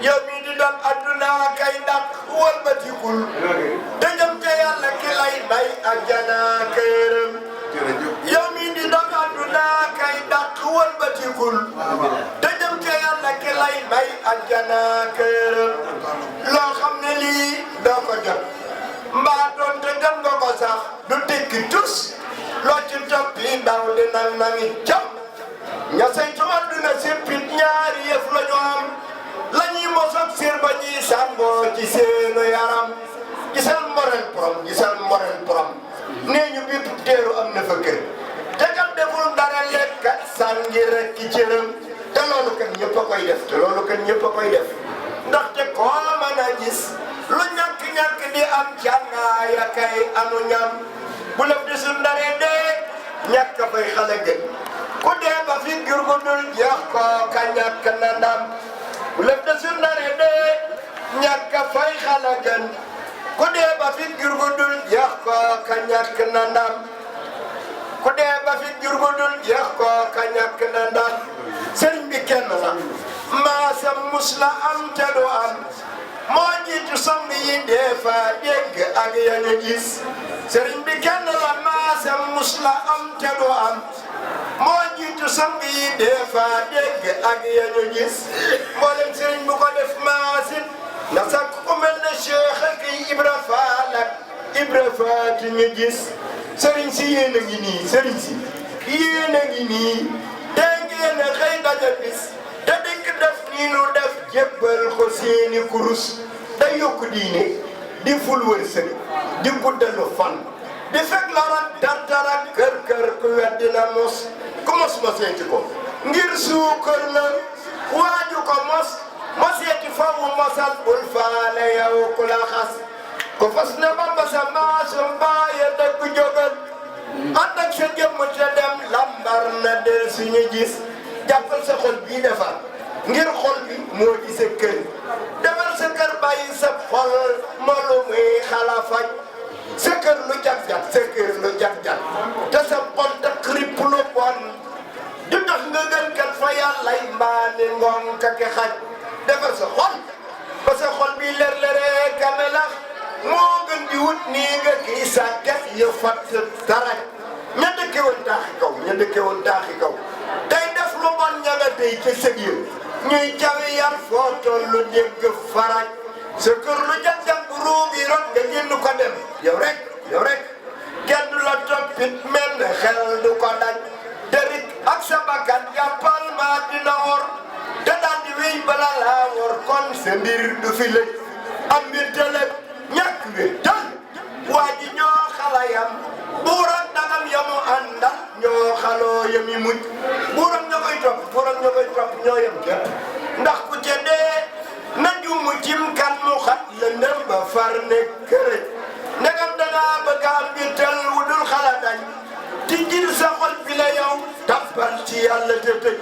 yow mii di dam adduna kay dàq wëlbatikul te jëm ca yàlla ki lay may àjjana këram yow mii di dam adduna kay dàq wëlbatikul te jëm ca yàlla ki lay may àjjana këram loo xam ne lii doo ko jot mbaa doon te dem nga ko sax du tekki tus loo ci toppi ndaw di nang nangi cam ña saytu adduna séppit ñaari yëf la ñu am la ñuy mos ak séer ba ñuy sàngoo ci seenu yaram gisal morel borom nee ñu bépp teeru am na fa kër te kat deful dara lekk sàngi rek ki cëram te loolu kan ñëpp a koy def ndaxte koo mën a gis lu ñàkk di am càngaaya kay anu ñam bu lëf di su ndaree dee ñàkk fay xale gën ku dee ba fi gir gu dul jeex koo ka ñàkk na ndam bu lëf di su ndaree dee ñàkk fay xale gën ku dee ba fi gir gu dul jeex koo ka ñàkk na ndam ku dee ba fi gir gu dul jeex koo ka ñàkk na ndam sëriñ bi kenn la maasam mus la am te du am moo jiitu sang yi dee fa dégg ak yañu gis sëriñ bi kenn la maasam mus la am te du am moo jiitu sang yi dee fa dégg ak yañu gis mboolem sëriñ bu ko def maasit nga sakk ku mel ne Cheikh ak Ibra Faal ak Ibra Faati ñu gis sëriñ si yéen a ngi nii sëriñ si yéen a ngi nii te ngeen a xëy daja bis te dikk def nii nu def jébbal ko seeni kurus day yokku diine di ful wërsëg di guddalu fan di fekk la rak tartara kër ku weddina mos ku mos seeti ko ngir suukar la waaju ko mos seeti fawu mosal bul faale yow ku la xas ko fas na bamba sa maasum baaye dëgg jógal ànd ak sa jëmm te dem lambar na del suñu gis jàppal sa xol bii defar ngir xol bi moo di sa kër defar sa kër bàyyi sa xol molu muy xalafaj sa kër lu jag-jag te sa xol te xrip lu bon du tax nga gën kat fa yàllay mbaani ngoon kake xaj defar sa xol ba sa xol bi leer-leree kamelax moo gën di wut nii nga kii sàkket yu fat dara ña dëkkewoon taaxi kaw tey def lu bon ña nga tey ca sëg yi ñuy cawe yar foo tollu dégg faraj sa kër lu jag-jag bu ruugi rot nga génn ko dem yow rek kenn du la toppit mel ne xel du ko daj derik ak sa bakkan jàppal maa dina wor te daal di wéy bala laa wor kon sa mbir du fi lëj am mbir te lëj ñàkk wi tal waa ji ñoo xalayam buur ak dagam yamu àndal ñoo xaloo yami mujj buur ak ña koy topp ñoo yem képp ndax ku ca dee na jumu cim kan mu xat lëndëm ba far ne kërëj ndegam dangaa bëgg am bittal wu dul xala dañ ci jil sa xol bi la yow tabbal ci yàlla te tëj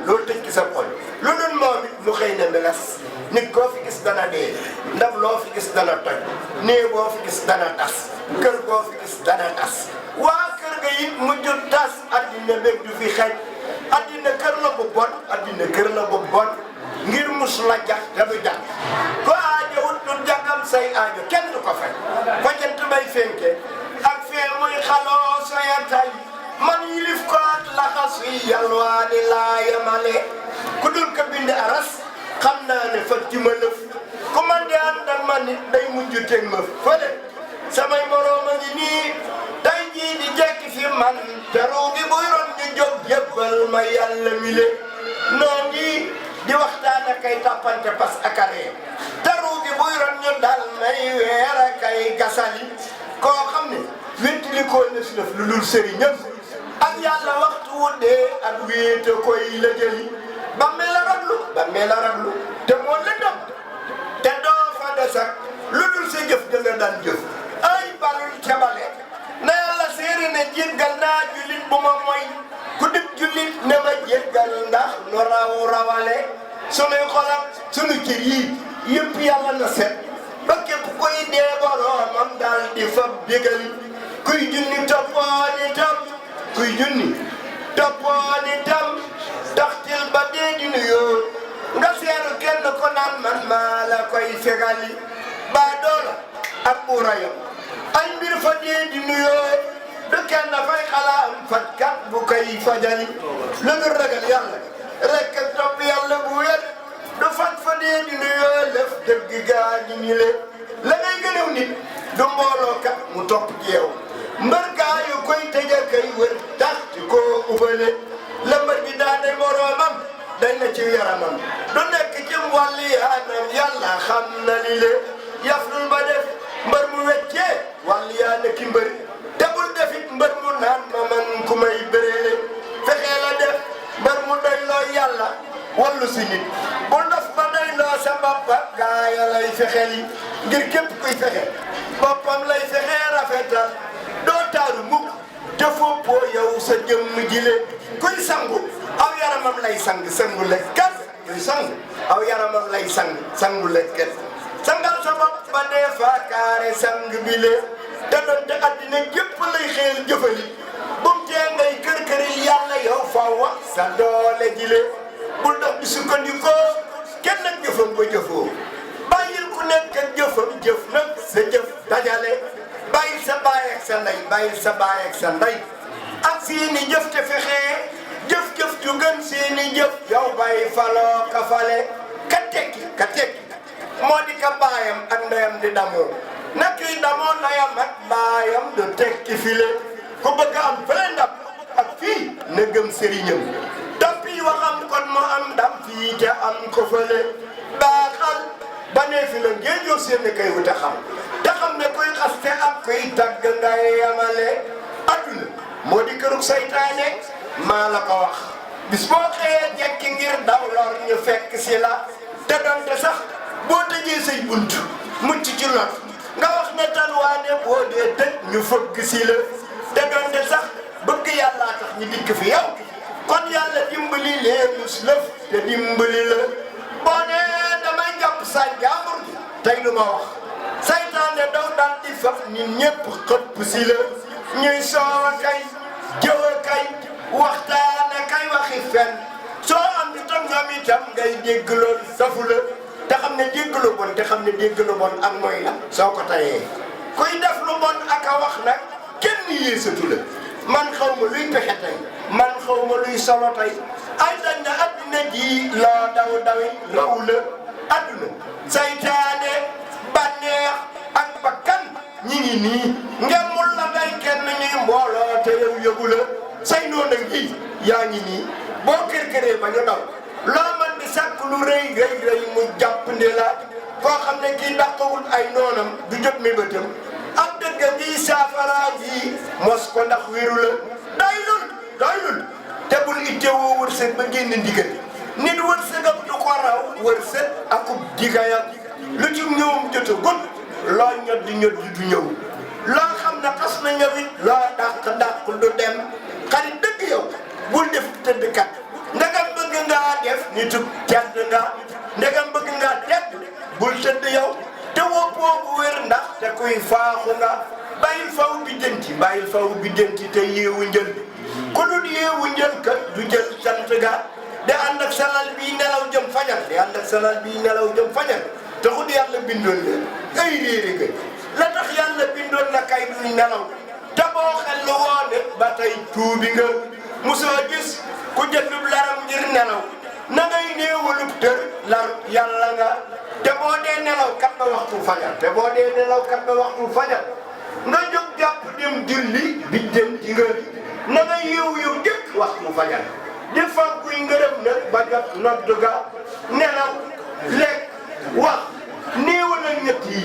loo tëj sa xol lu dul moom it mu xëy na melas nit koo fi gis dana dee ndab loo fi gis dana toj néeg boo fi gis dana tas kër boo fi gis dana tas waa kër ga it mujj tas addina bépp du fi xeeñ addina kër la bu bon ngir mus la jax te du jax ko aajo wut du jagam say aajo kenn du ko fay fa jant bay fenke ak fee muy xaloo soya tay man yilif ko ak laxas yi yalwaani laa yemale ku dul ko bind aras xam naa ne fag ci ma lëf ku man di ànd ak man nit day mujj teg ma fële samay moroom a ngi nii tey jii di jekki fi man te ruugi buy ron ñu jóg jébbal ma yàlla mile noo ngi di waxtaan ak ay tàppante pas ak aree te ruugi buy ron ñu dal may weer ak ay gasali koo xam ne wéttili koo nes lëf lu dul sëriñam ak yàlla waxtu wu dee ak wéete koy la jëli ba mee la raglu te moo la dom te doo fa desak lu dul sa jëf da nga daan jëf ay balul cabale na yàlla séeri ne jéggal naa jullit bu ma moy ku dib jullit ne ma jéggal ndax nu rawale sunuy xolam sunu cër yi yëpp yàlla na set ba képp koy dee boroomam daal di fa bégal kuy junni toppooni tam taxtil ba dee di nuyoo nga seeru kenn naan man maa la koy fegali baa doola ak buurayam ay mbir fa dee di nuyoo du kenn dafay xalaam fajkat bu koy fajali la nga ragal yàlla rek ak topp yàlla bu wér du faj fa dee di nuyoo lëf dëgg gaa ñi ni le la ngay gënew nit du mbooloo kat mu topp ci yow mbër gaa yu koy tëja kay wër tax ci koo ubale la mbër bi daane moroomam dañ na ci yaramam du nekk ci wàlli yaanam yàlla xam na li le yaflul ba def mbër mu weccee wàlli yaa ne ki mbër te bul defit mbër mu naan ma man ku may bëreele fexee la def mbër mu doy loo yàlla wallu si nit bul def ba doy loo sa boppa gaaya lay fexeli ngir képp kuy fexe boppam lay fexee rafetal doo taaru mukk te foppoo yow sa jëmm jile kuy sangu aw yaramam lay sang sangu lekkat kuy sang aw yaramam lay sangu lekkat sangal sa bopp ba dee fa kaare sang bile te doonte addina jëpp lay xeel jëfali bum tee ngay kër-këri yàlla yow fa wax sa doole jile bul dox di sukkandikoo kenn nag jëfam ba jëfoo bàyyil ku nekk ak jëfam jëf nag sa jëf dajale bàyyil sa baay ak sa ndey bàyyil sa baay ak sa ndey ak seeni jëf te fexee jëf-jëf ju gën seeni jëf yow bàyyi faloo ka fale ka tekki moo di ka baayam ak ndeyam di damoo nak yi damoo ndeyam ak baayam du tekki file ku bëgg am fële ndam ak fii na gëm sëriñam tappi waxam kon mu am ndam fii te am ko fële baaxal ba nee fi la ngeen yow seen kay wute xam te xam ne koy xaste ak koy tagg ngay yamale adduna moo di kërug saytaane maa la ko wax bis boo xëyee jekki ngir daw lor ñu fekk si la te donte sax boo tëjee say bunt mucc ci lor nga wax ne talwaane boo dee tëj ñu fëgg si la te donte sax bëgg yàllaa tax ñu dikk fi yow kon yàlla dimbali leen mus lëf te dimbali la boo nee damay jàpp sa jaambur gi tey lu ma wax saytaane daw daal di faf nit ñëpp xëpp si la ñuy soowa kay jëwa kay waxtaane kay waxi fen soo am di tam ñoom itam ngay dégg loolu safu la te xam ne dégg lu bon te xam ne dégg lu bon ak mooy la soo ko tayee kuy def lu bon ak a wax nag kenn yéesatu la man xaw ma luy pexe tey man xaw ma luy solo tey ay dañ na adduna ji loo daw dawi raw la adduna saytaane bànneex ak bakkan ñi ngi nii ngemul la ngay kenn ñuy mbooloo te yow yëgu la say noonu ngi yaa ngi nii boo kër-këree ba ñu daw loo mën di sàkk lu rëy mu jàpp ndi la koo xam ne kii dàqawul ay noonam du jot mi bëtam ak dëgg bii saafara ji mos ko ndax wéru la doylul te bul itte woo wërsëg ba génn ndigal nit wërsëgam du ko raw wërsëg akub digayam lu ci ñëwum jot a gut loo ñoddi du ñëw loo xam ne xas na ñëwit loo dàq du dem xarit dëgg yow bul def tëddkat ndegam bëgg ngaa def nitu tedd nga ndegam bëgg ngaa tedd bul tëdd yow te woppoo bu wér ndax te kuy faaxu nga bàyyil faw bi denti te yeewu njël ku dul yeewu njël kat du jël sant ga de ànd ak salal bii nelaw jëm fajar taxut yàlla bindoon leen ay réere nga la tax yàlla bindoon la kay duñ nelaw te boo xel lu woone ba tey tuubi nga musoo gis ku jëndub laram ngir nelaw na ngay néewalub tër lar yàlla nga te boo dee nelaw kat ba waxtu fajar nga jóg jàpp dem julli bi dem ci nga na nga yow jëkk waxtu fajar di fàgguy ngërëm nag ba jot nodd ga nelaw lekk wax néewalal ñett yi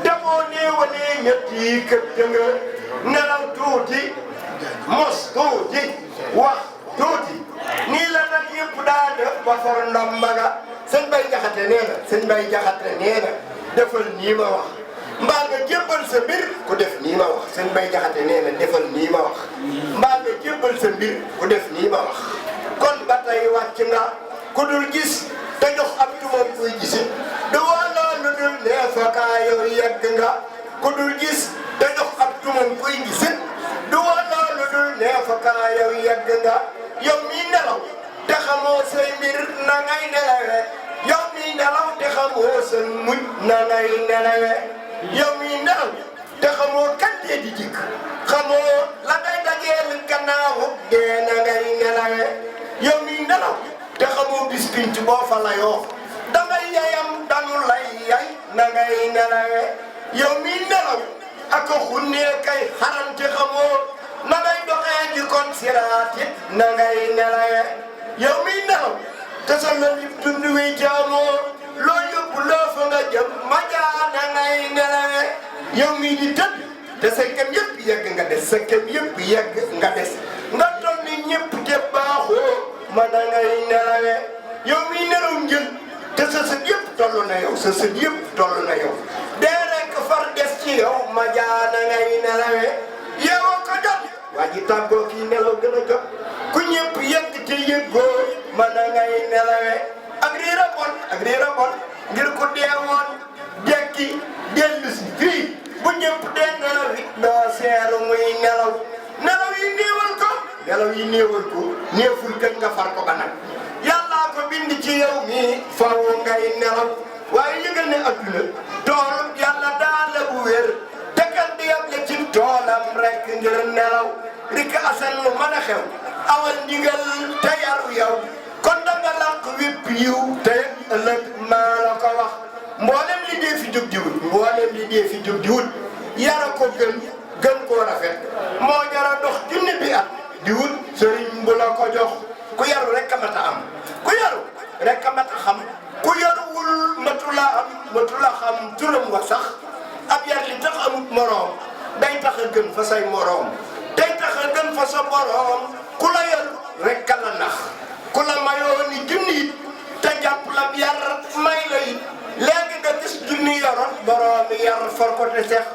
te boo néewalee ñett yi kët nga nelaw tuuti mos tuuti wax tuuti nii la nag yëpp daa def ba for ndomba ga sëñ Bay Jaxate nee na defal nii ma wax mbaa nga jébbal sa mbir ku def nii ma wax sëñ Bay Jaxate nee na defal nii ma wax mbaa nga jébbal sa mbir ku def nii ma wax kon ba tey wàcc nga ku dul gis te jox ab tumoom kuy gisi du wala lu dul neefakaa yow yegg nga ku dul gis te jox ab tumoom kuy gisi du wala lu dul neefakaa yow yegg nga yow mii nelaw te xamoo say mbir na ngay nelawe yow mii nelaw te xamoo sa muñ na ngay nelawe yow mi nelaw te xamoo kan dee di jikk xamoo la ngay dajeel gannaawu dee na ngay nelawe yow mi nelaw te xamoo bis pinc boo fa layoo dangay yayam danu lay yay na ngay nelawe yow mi nelaw ak xunnee kay xarante xamoo na ngay doxee di kon siraatit na ngay nelawe yow mi nelaw te sa la nit dund wi jaamoo loo yóbbu loo fa nga jëm ma jaa na ngay nelawe yow mi di tëdd te sa kem yëpp yegg nga des sa kem yëpp yegg nga des nga toll ni ñëpp te baaxoo ma na ngay nelawe yow mi nelaw njël te sa sët yëpp toll na yow sa sët yëpp toll na yow dee rek far des ci yow ma jaa na ngay nelawe yeewoo ko jot waa ji tàggoo kii nelaw gën a jot ku ñëpp yegg te yëggoo ma na ngay nelawe ak riira bon ngir ku deewoon dekki dellu si fii bu ñëpp dee nelaw it doo seeru muy nelaw yi néewal ko néeful gën nga far ko ba nag yàllaa ko bind ci yow mi faw ngay nelaw waaye yëgal ne adduna toolum yàlla daal la bu wér tekkal di yab le ci toolam rek ngir nelaw rikk asan lu mën a xew awal ndigal te yaru yow kon danga làq wépp yiw te ëllëg maa la ko wax mboolem li dee fi jóg di wut yara ko gën koo rafet moo jara dox junni bi at di wut sëriñ bu la ko jox ku yaru rek a mat a am ku yaru rek a mat a xam ku yaruwul matula xam turam wax sax ab yar li tax amut moroom day tax a gën fa say moroom day tax a gën fa sa moroom ku la yar rek a la nax ku la mayoo ni junni it te jàpp la yar may la it léegi nga gis junni yoroon boroom yar for ko te seex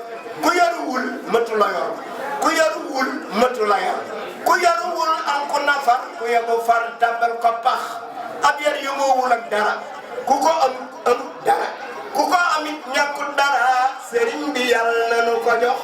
ku yaruwul matula yor ku yaruwul matula yor ku yaruwul am ku nafar ku yebu far tabal ko pax ab yar yëngoowul ak dara ku ko am dara ku ko amit ñàkkul dara sëriñ bi yàlla nanu ko jox